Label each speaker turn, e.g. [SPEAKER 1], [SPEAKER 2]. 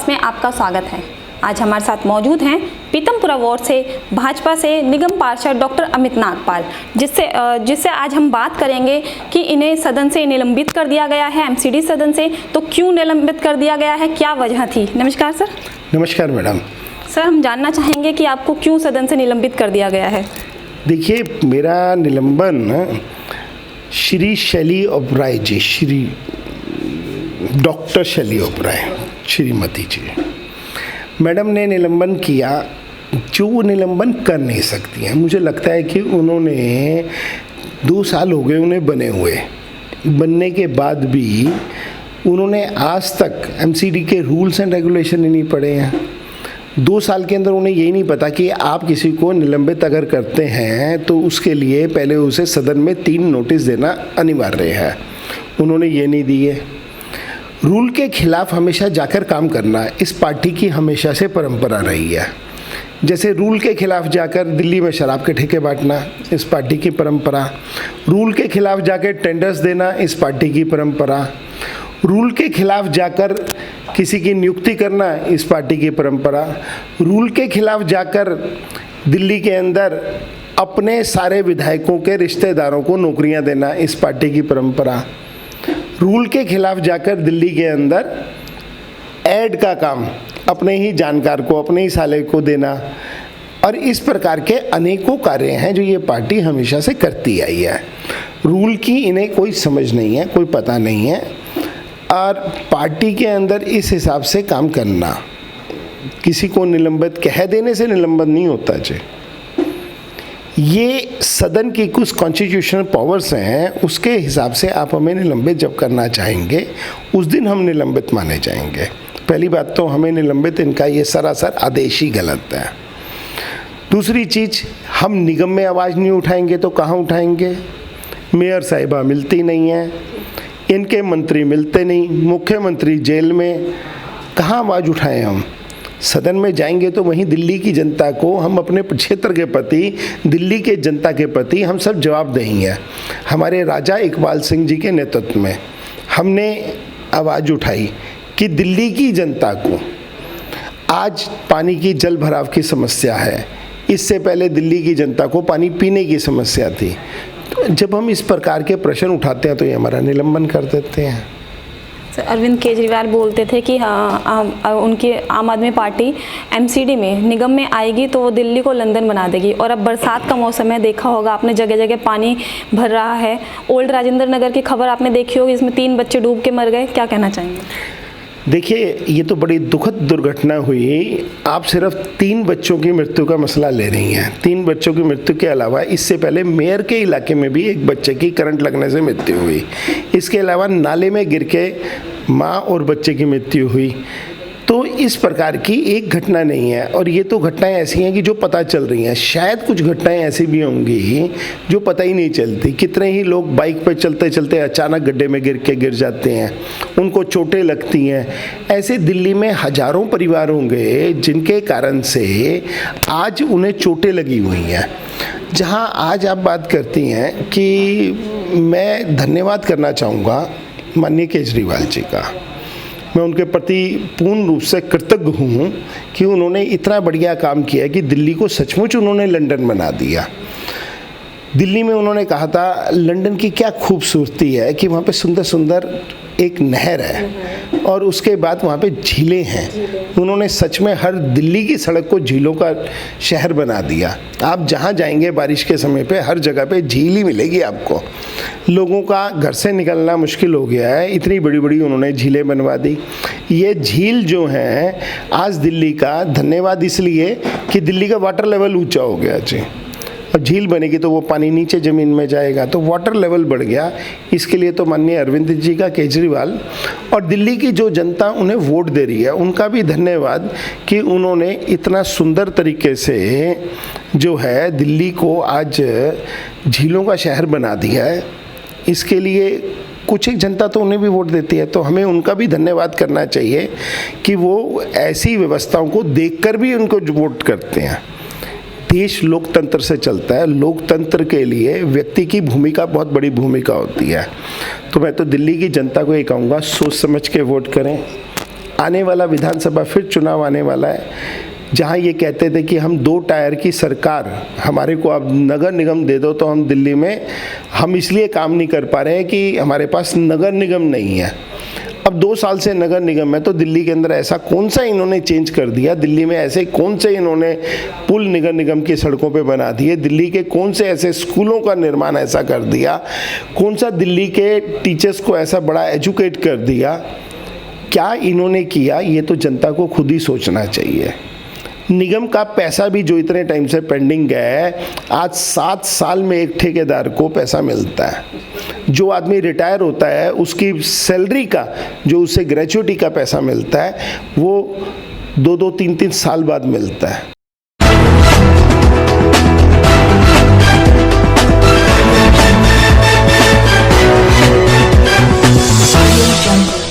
[SPEAKER 1] में आपका स्वागत है। आज हमारे साथ मौजूद हैं पीतमपुरा वार्ड से भाजपा से निगम पार्षद डॉक्टर अमित नागपाल, जिससे आज हम बात करेंगे कि इन्हें सदन से निलंबित कर दिया गया है, एमसीडी सदन से। तो क्यों निलंबित कर दिया गया है, क्या वजह थी? नमस्कार सर।
[SPEAKER 2] नमस्कार मैडम।
[SPEAKER 1] सर, हम जानना चाहेंगे कि आपको क्यों सदन से निलंबित कर दिया गया है?
[SPEAKER 2] देखिए, मेरा निलंबन श्री शैली ओबराय जी, श्री डॉक्टर शैली ओबराय श्रीमती जी मैडम ने निलंबन किया, जो वो निलंबन कर नहीं सकती हैं। मुझे लगता है कि उन्होंने 2 साल हो गए उन्हें बने हुए, बनने के बाद भी उन्होंने आज तक एमसीडी के रूल्स एंड रेगुलेशन ही नहीं पढ़े हैं। 2 साल के अंदर उन्हें यही नहीं पता कि आप किसी को निलंबित अगर करते हैं तो उसके लिए पहले उसे सदन में 3 नोटिस देना अनिवार्य है। उन्होंने ये नहीं दिए। रूल के खिलाफ हमेशा जाकर काम करना इस पार्टी की हमेशा से परंपरा रही है। जैसे रूल के खिलाफ जाकर दिल्ली में शराब के ठेके बांटना इस पार्टी की परंपरा, रूल के खिलाफ जाकर टेंडर्स देना इस पार्टी की परंपरा, रूल के खिलाफ जाकर किसी की नियुक्ति करना इस पार्टी की परंपरा, रूल के खिलाफ जाकर दिल्ली के अंदर अपने सारे विधायकों के रिश्तेदारों को नौकरियां देना इस पार्टी की परंपरा, रूल के खिलाफ जाकर दिल्ली के अंदर ऐड का काम अपने ही जानकार को, अपने ही साले को देना, और इस प्रकार के अनेकों कार्य हैं जो ये पार्टी हमेशा से करती आई है। रूल की इन्हें कोई समझ नहीं है, कोई पता नहीं है, और पार्टी के अंदर इस हिसाब से काम करना, किसी को निलंबित कह देने से निलंबन नहीं होता जी। ये सदन की कुछ कॉन्स्टिट्यूशनल पावर्स हैं, उसके हिसाब से आप हमें निलंबित जब करना चाहेंगे उस दिन हम निलंबित माने जाएंगे। पहली बात तो हमें निलंबित, इनका ये सरासर आदेश ही गलत है। दूसरी चीज़, हम निगम में आवाज़ नहीं उठाएंगे तो कहाँ उठाएंगे? मेयर साहिबा मिलती नहीं है, इनके मंत्री मिलते नहीं, मुख्यमंत्री जेल में, कहाँ आवाज़ उठाएं हम? सदन में जाएंगे तो वहीं दिल्ली की जनता को, हम अपने क्षेत्र के प्रति, दिल्ली के जनता के प्रति हम सब जवाब देंगे। हमारे राजा इकबाल सिंह जी के नेतृत्व में हमने आवाज़ उठाई कि दिल्ली की जनता को आज पानी की जल भराव की समस्या है। इससे पहले दिल्ली की जनता को पानी पीने की समस्या थी। तो जब हम इस प्रकार के प्रश्न उठाते हैं तो ये हमारा निलंबन कर देते हैं।
[SPEAKER 1] अरविंद केजरीवाल बोलते थे कि उनकी आम आदमी पार्टी एमसीडी में, निगम में आएगी तो वो दिल्ली को लंदन बना देगी। और अब बरसात का मौसम है, देखा होगा आपने, जगह जगह पानी भर रहा है। ओल्ड राजेंद्र नगर की खबर आपने देखी होगी, इसमें 3 बच्चे डूब के मर गए। क्या कहना चाहेंगे?
[SPEAKER 2] देखिए, ये तो बड़ी दुखद दुर्घटना हुई। आप सिर्फ 3 बच्चों की मृत्यु का मसला ले रही हैं। 3 बच्चों की मृत्यु के अलावा इससे पहले मेयर के इलाके में भी एक बच्चे की करंट लगने से मृत्यु हुई। इसके अलावा नाले में गिर के माँ और बच्चे की मृत्यु हुई। तो इस प्रकार की एक घटना नहीं है, और ये तो घटनाएं ऐसी हैं कि जो पता चल रही हैं। शायद कुछ घटनाएं ऐसी भी होंगी जो पता ही नहीं चलती। कितने ही लोग बाइक पर चलते चलते अचानक गड्ढे में गिर जाते हैं, उनको चोटें लगती हैं। ऐसे दिल्ली में हजारों परिवार होंगे जिनके कारण से आज उन्हें चोटें लगी हुई हैं। जहां आज आप बात करती हैं कि मैं धन्यवाद करना चाहूँगा माननीय केजरीवाल जी का, मैं उनके प्रति पूर्ण रूप से कृतज्ञ हूँ कि उन्होंने इतना बढ़िया काम किया कि दिल्ली को सचमुच उन्होंने लंदन बना दिया। दिल्ली में उन्होंने कहा था लंदन की क्या खूबसूरती है कि वहाँ पे सुंदर सुंदर एक नहर है और उसके बाद वहाँ पे झीलें हैं। उन्होंने सच में हर दिल्ली की सड़क को झीलों का शहर बना दिया। आप जहाँ जाएंगे बारिश के समय पे हर जगह पे झील ही मिलेगी आपको। लोगों का घर से निकलना मुश्किल हो गया है, इतनी बड़ी बड़ी उन्होंने झीलें बनवा दी। ये झील जो हैं आज दिल्ली का, धन्यवाद इसलिए कि दिल्ली का वाटर लेवल ऊँचा हो गया जी, और झील बनेगी तो वो पानी नीचे ज़मीन में जाएगा, तो वाटर लेवल बढ़ गया। इसके लिए तो माननीय अरविंद जी का, केजरीवाल और दिल्ली की जो जनता उन्हें वोट दे रही है उनका भी धन्यवाद कि उन्होंने इतना सुंदर तरीके से जो है दिल्ली को आज झीलों का शहर बना दिया है। इसके लिए कुछ एक जनता तो उन्हें भी वोट देती है, तो हमें उनका भी धन्यवाद करना चाहिए कि वो ऐसी व्यवस्थाओं को देखकर भी उनको वोट करते हैं। देश लोकतंत्र से चलता है, लोकतंत्र के लिए व्यक्ति की भूमिका बहुत बड़ी भूमिका होती है। तो मैं तो दिल्ली की जनता को ये कहूँगा, सोच समझ के वोट करें, आने वाला विधानसभा फिर चुनाव आने वाला है, जहां ये कहते थे कि हम 2 टायर की सरकार, हमारे को अब नगर निगम दे दो, तो हम दिल्ली में हम इसलिए काम नहीं कर पा रहे हैं कि हमारे पास नगर निगम नहीं है। अब 2 साल से नगर निगम है, तो दिल्ली के अंदर ऐसा कौन सा इन्होंने चेंज कर दिया, दिल्ली में ऐसे कौन से इन्होंने पुल नगर निगम की सड़कों पे बना दिए, दिल्ली के कौन से ऐसे स्कूलों का निर्माण ऐसा कर दिया, कौन सा दिल्ली के टीचर्स को ऐसा बड़ा एजुकेट कर दिया, क्या इन्होंने किया, ये तो जनता को खुद ही सोचना चाहिए। निगम का पैसा भी जो इतने टाइम से पेंडिंग है, आज 7 साल में एक ठेकेदार को पैसा मिलता है। जो आदमी रिटायर होता है उसकी सैलरी का, जो उसे ग्रेच्युटी का पैसा मिलता है, वो 2-2, 3-3 साल बाद मिलता है।